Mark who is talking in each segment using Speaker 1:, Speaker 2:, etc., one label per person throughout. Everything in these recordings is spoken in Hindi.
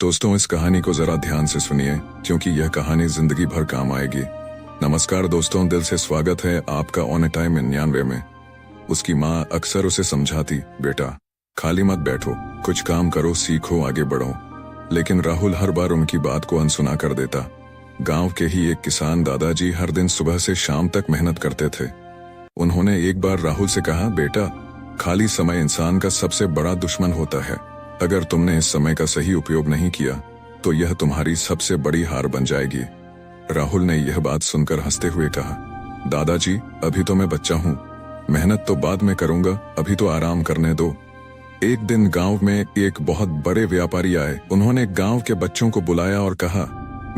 Speaker 1: दोस्तों, इस कहानी को जरा ध्यान से सुनिए क्योंकि यह कहानी जिंदगी भर काम आएगी। नमस्कार दोस्तों, दिल से स्वागत है आपका ऑन ए टाइम 99 में। उसकी माँ अक्सर उसे समझाती, बेटा खाली मत बैठो, कुछ काम करो, सीखो, आगे बढ़ो। लेकिन राहुल हर बार उनकी बात को अनसुना कर देता। गांव के ही एक किसान दादाजी हर दिन सुबह से शाम तक मेहनत करते थे। उन्होंने एक बार राहुल से कहा, बेटा खाली समय इंसान का सबसे बड़ा दुश्मन होता है। अगर तुमने इस समय का सही उपयोग नहीं किया तो यह तुम्हारी सबसे बड़ी हार बन जाएगी। राहुल ने यह बात सुनकर हंसते हुए कहा, दादाजी अभी तो मैं बच्चा हूँ, मेहनत तो बाद में करूंगा, अभी तो आराम करने दो। एक दिन गांव में एक बहुत बड़े व्यापारी आए। उन्होंने गांव के बच्चों को बुलाया और कहा,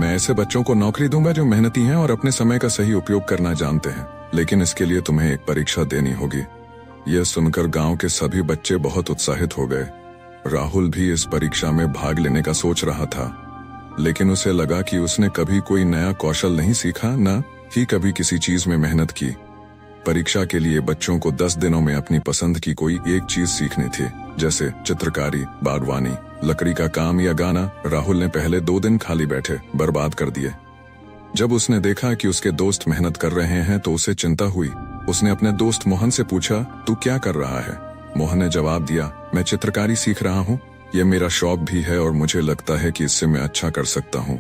Speaker 1: मैं ऐसे बच्चों को नौकरी दूंगा जो मेहनती हैं और अपने समय का सही उपयोग करना जानते हैं, लेकिन इसके लिए तुम्हें एक परीक्षा देनी होगी। यह सुनकर गांव के सभी बच्चे बहुत उत्साहित हो गए। राहुल भी इस परीक्षा में भाग लेने का सोच रहा था, लेकिन उसे लगा कि उसने कभी कोई नया कौशल नहीं सीखा, न ही कभी किसी चीज में मेहनत की। परीक्षा के लिए बच्चों को 10 दिनों में अपनी पसंद की कोई एक चीज सीखनी थी, जैसे चित्रकारी, बागवानी, लकड़ी का काम या गाना। राहुल ने पहले 2 दिन खाली बैठे बर्बाद कर दिए। जब उसने देखा कि उसके दोस्त मेहनत कर रहे हैं तो उसे चिंता हुई। उसने अपने दोस्त मोहन से पूछा, तू क्या कर रहा है? मोहन ने जवाब दिया, मैं चित्रकारी सीख रहा हूँ, यह मेरा शौक भी है और मुझे लगता है कि इससे मैं अच्छा कर सकता हूँ।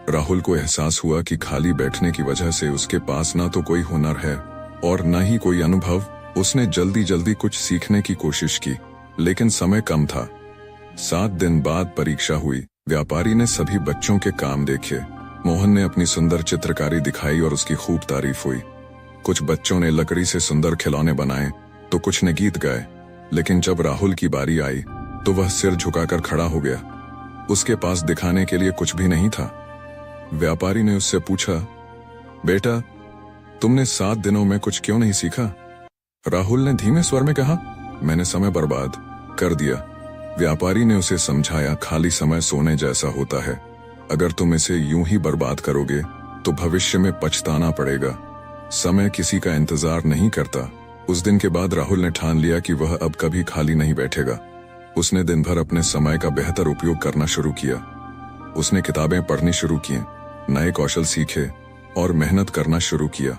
Speaker 1: राहुल को एहसास हुआ कि खाली बैठने की वजह से उसके पास ना तो कोई हुनर है और न ही कोई अनुभव। उसने जल्दी जल्दी कुछ सीखने की कोशिश की, लेकिन समय कम था। 7 दिन बाद परीक्षा हुई। व्यापारी ने सभी बच्चों के काम देखे। मोहन ने अपनी सुंदर चित्रकारी दिखाई और उसकी खूब तारीफ हुई। कुछ बच्चों ने लकड़ी से सुंदर खिलौने बनाए तो कुछ ने गीत गाए। लेकिन जब राहुल की बारी आई तो वह सिर झुकाकर खड़ा हो गया। उसके पास दिखाने के लिए कुछ भी नहीं था। व्यापारी ने उससे पूछा, बेटा तुमने 7 दिनों में कुछ क्यों नहीं सीखा? राहुल ने धीमे स्वर में कहा, मैंने समय बर्बाद कर दिया। व्यापारी ने उसे समझाया, खाली समय सोने जैसा होता है, अगर तुम इसे यूं ही बर्बाद करोगे तो भविष्य में पछताना पड़ेगा। समय किसी का इंतजार नहीं करता। उस दिन के बाद राहुल ने ठान लिया कि वह अब कभी खाली नहीं बैठेगा। उसने दिन भर अपने समय का बेहतर उपयोग करना शुरू किया। उसने किताबें पढ़नी शुरू की, नए कौशल सीखे और मेहनत करना शुरू किया।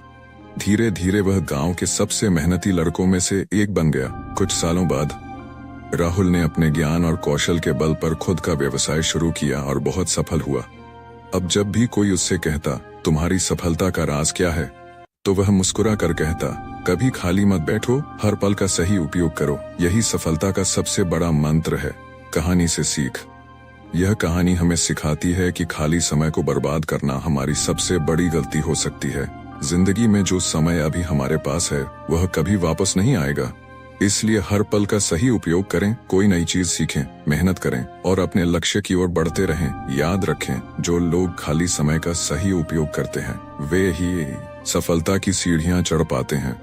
Speaker 1: धीरे धीरे वह गांव के सबसे मेहनती लड़कों में से एक बन गया। कुछ सालों बाद राहुल ने अपने ज्ञान और कौशल के बल पर खुद का व्यवसाय शुरू किया और बहुत सफल हुआ। अब जब भी कोई उससे कहता, तुम्हारी सफलता का राज क्या है, तो वह मुस्कुरा कर कहता, कभी खाली मत बैठो, हर पल का सही उपयोग करो, यही सफलता का सबसे बड़ा मंत्र है। कहानी से सीख। यह कहानी हमें सिखाती है कि खाली समय को बर्बाद करना हमारी सबसे बड़ी गलती हो सकती है। जिंदगी में जो समय अभी हमारे पास है वह कभी वापस नहीं आएगा, इसलिए हर पल का सही उपयोग करें, कोई नई चीज सीखें, मेहनत करें और अपने लक्ष्य की ओर बढ़ते रहें। याद रखें, जो लोग खाली समय का सही उपयोग करते हैं वे ही सफलता की सीढ़ियां चढ़ पाते हैं।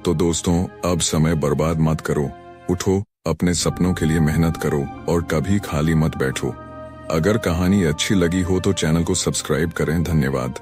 Speaker 1: तो दोस्तों, अब समय बर्बाद मत करो, उठो, अपने सपनों के लिए मेहनत करो और कभी खाली मत बैठो। अगर कहानी अच्छी लगी हो तो चैनल को सब्सक्राइब करें। धन्यवाद।